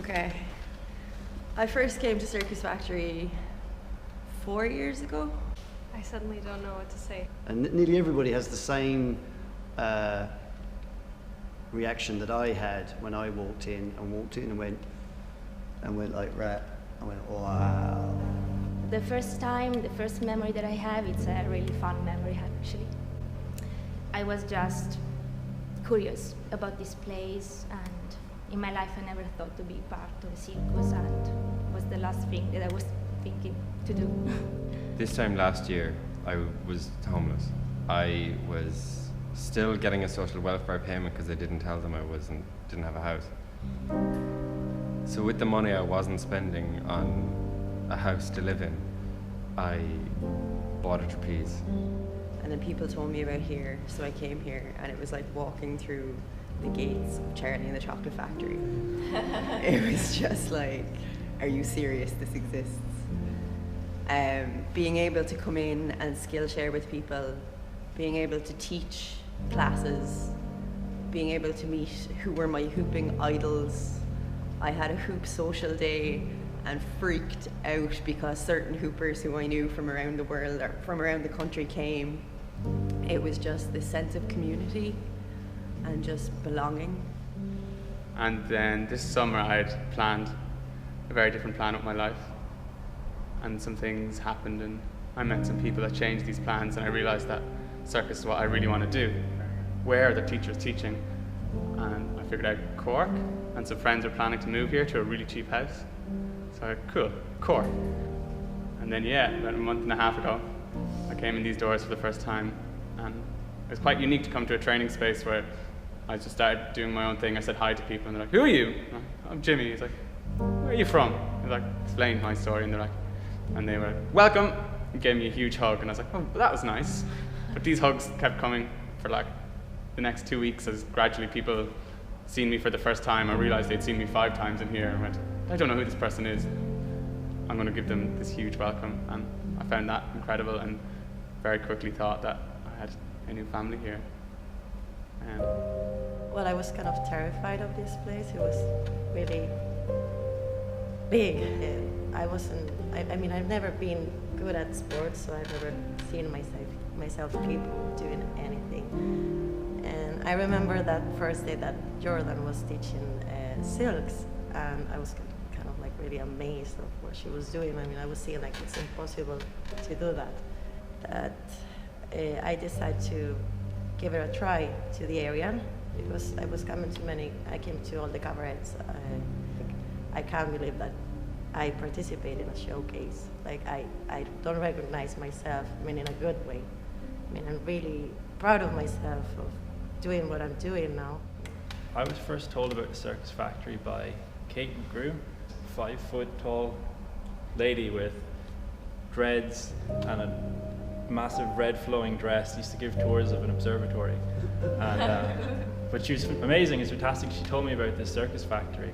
Okay. I first came to Circus Factory 4 years ago. I suddenly don't know what to say. And nearly everybody has the same reaction that I had when I walked in and went like that. I went, wow. The first memory that I have, it's a really fun memory actually. I was just curious about this place, and in my life I never thought to be part of a circus, and it was the last thing that I was thinking to do. This time last year, I was homeless. I was still getting a social welfare payment because I didn't tell them I didn't have a house. So with the money I wasn't spending on a house to live in, I bought a trapeze. And then people told me about here, so I came here, and it was like walking through the gates of Charlie and the Chocolate Factory. It was just like, are you serious? This exists. Being able to come in and skill share with people, being able to teach classes, being able to meet who were my hooping idols. I had a hoop social day and freaked out because certain hoopers who I knew from around the world or from around the country came. It was just this sense of community and just belonging. And then this summer I had planned a very different plan with my life, and some things happened and I met some people that changed these plans, and I realised that circus is what I really want to do. Where are the teachers teaching? And I figured out Cork, and some friends are planning to move here to a really cheap house. So I cool, Cork. And then about a month and a half ago, I came in these doors for the first time, and it was quite unique to come to a training space where I just started doing my own thing. I said hi to people and they're like, who are you? I'm like, I'm Jimmy. He's like, where are you from? I like explained my story, and they were like, welcome, and gave me a huge hug, and I was like, oh, that was nice. But these hugs kept coming for like the next 2 weeks as gradually people seen me for the first time. I realized they'd seen me 5 times in here and went, I don't know who this person is. I'm going to give them this huge welcome, and I found that incredible and very quickly thought that I had a new family here. Well, I was kind of terrified of this place. It was really big. I've never been good at sports, so I've never seen myself capable of doing anything. And I remember that first day that Jordan was teaching silks, and I was kind of like really amazed of what she was doing. I mean, I was seeing like it's impossible to do that. I decided to give it a try to the area, because I was coming to I came to all the cabarets. I can't believe that I participated in a showcase. Like I don't recognize myself, I mean, in a good way. I mean, I'm really proud of myself of doing what I'm doing now. I was first told about the Circus Factory by Kate McGrew, 5 foot tall lady with dreads and a massive red flowing dress. Used to give tours of an observatory. And, but she was amazing, it's fantastic. She told me about this Circus Factory.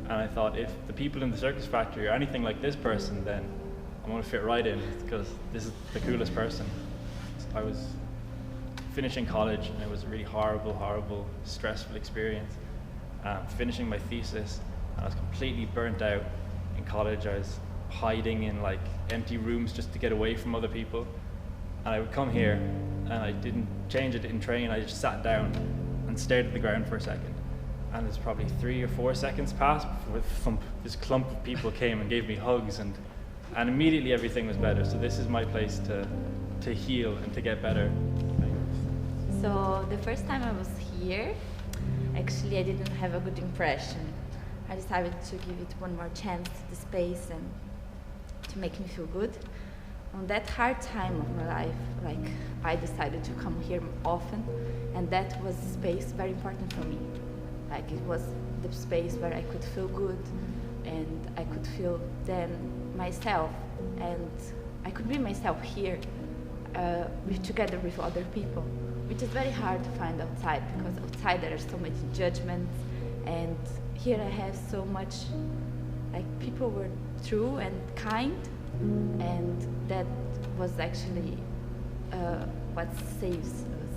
And I thought, if the people in the Circus Factory are anything like this person, then I'm going to fit right in, because this is the coolest person. I was finishing college, and it was a really horrible, stressful experience. Finishing my thesis, and I was completely burnt out in college. I was hiding in like empty rooms just to get away from other people. And I would come here, and I didn't change, I didn't train, I just sat down and stared at the ground for a second. And there's probably 3 or 4 seconds passed before this clump of people came and gave me hugs, and immediately everything was better. So this is my place to heal and to get better. So the first time I was here, actually I didn't have a good impression. I decided to give it one more chance to the space and to make me feel good. On that hard time of my life, like, I decided to come here often, and that was a space very important for me. Like, it was the space where I could feel good, and I could feel then myself, and I could be myself here together with other people, which is very hard to find outside, because outside there are so much judgments, and here I have so much, like, people were true and kind, and that was actually what saves us.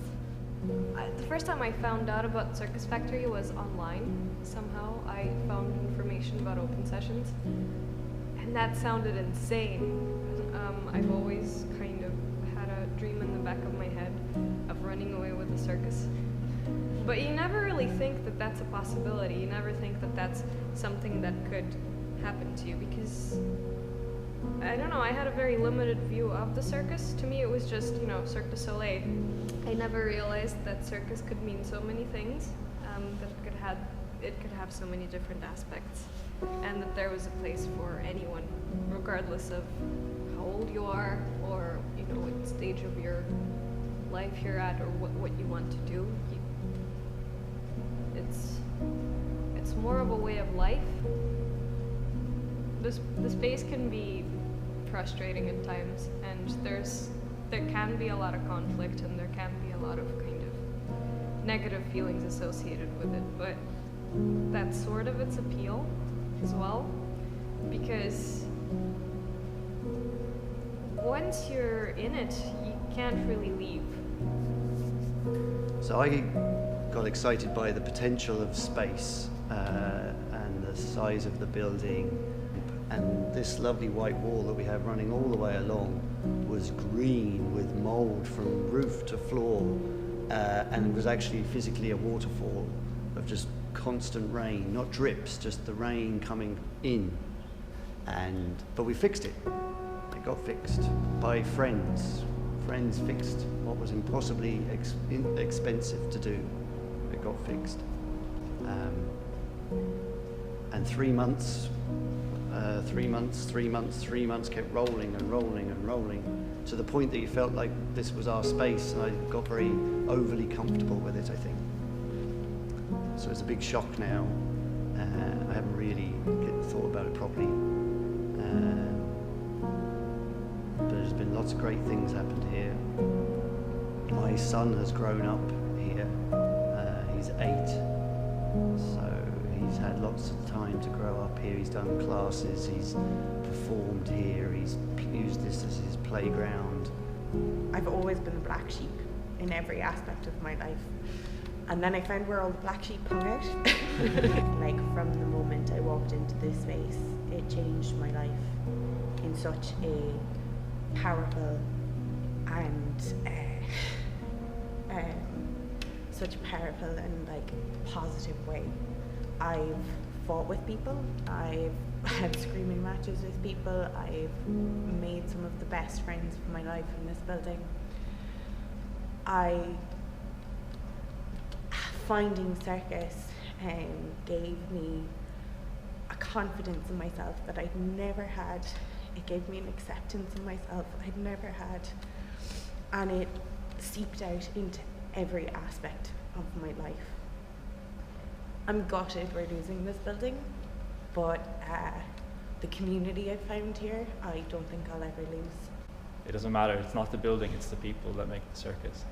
The first time I found out about Circus Factory was online. Somehow I found information about open sessions, and that sounded insane. I've always kind of had a dream in the back of my head of running away with the circus. But you never really think that that's a possibility. You never think that that's something that could happen to you because, I don't know, I had a very limited view of the circus. To me it was just, Cirque du Soleil. I never realized that circus could mean so many things, that it could have so many different aspects, and that there was a place for anyone, regardless of how old you are or what stage of your life you're at or what you want to do. It's more of a way of life. The space can be frustrating at times, and there can be a lot of conflict, and there can be a lot of kind of negative feelings associated with it, but that's sort of its appeal as well, because once you're in it, you can't really leave. So I got excited by the potential of space and the size of the building, and this lovely white wall that we have running all the way along was green with mould from roof to floor, and it was actually physically a waterfall of just constant rain, not drips, just the rain coming in. But we fixed it. It got fixed by friends. Friends fixed what was impossibly expensive to do. It got fixed. And 3 months kept rolling and rolling and rolling, to the point that you felt like this was our space, and I got very overly comfortable with it, I think. So it's a big shock now. I haven't really thought about it properly. But there's been lots of great things happened here. My son has grown up here. He's 8, so he's had lots of time to grow up here. He's done classes, he's performed here, he's used this as his playground. I've always been the black sheep in every aspect of my life. And then I found where all the black sheep hung out. Like, from the moment I walked into this space, it changed my life in such a powerful and positive way. I've fought with people, I've had screaming matches with people, I've made some of the best friends of my life in this building. Finding Circus gave me a confidence in myself that I'd never had. It gave me an acceptance in myself I'd never had, and it seeped out into every aspect of my life. I'm gutted we're losing this building, but the community I've found here, I don't think I'll ever lose. It doesn't matter, it's not the building, it's the people that make the circus.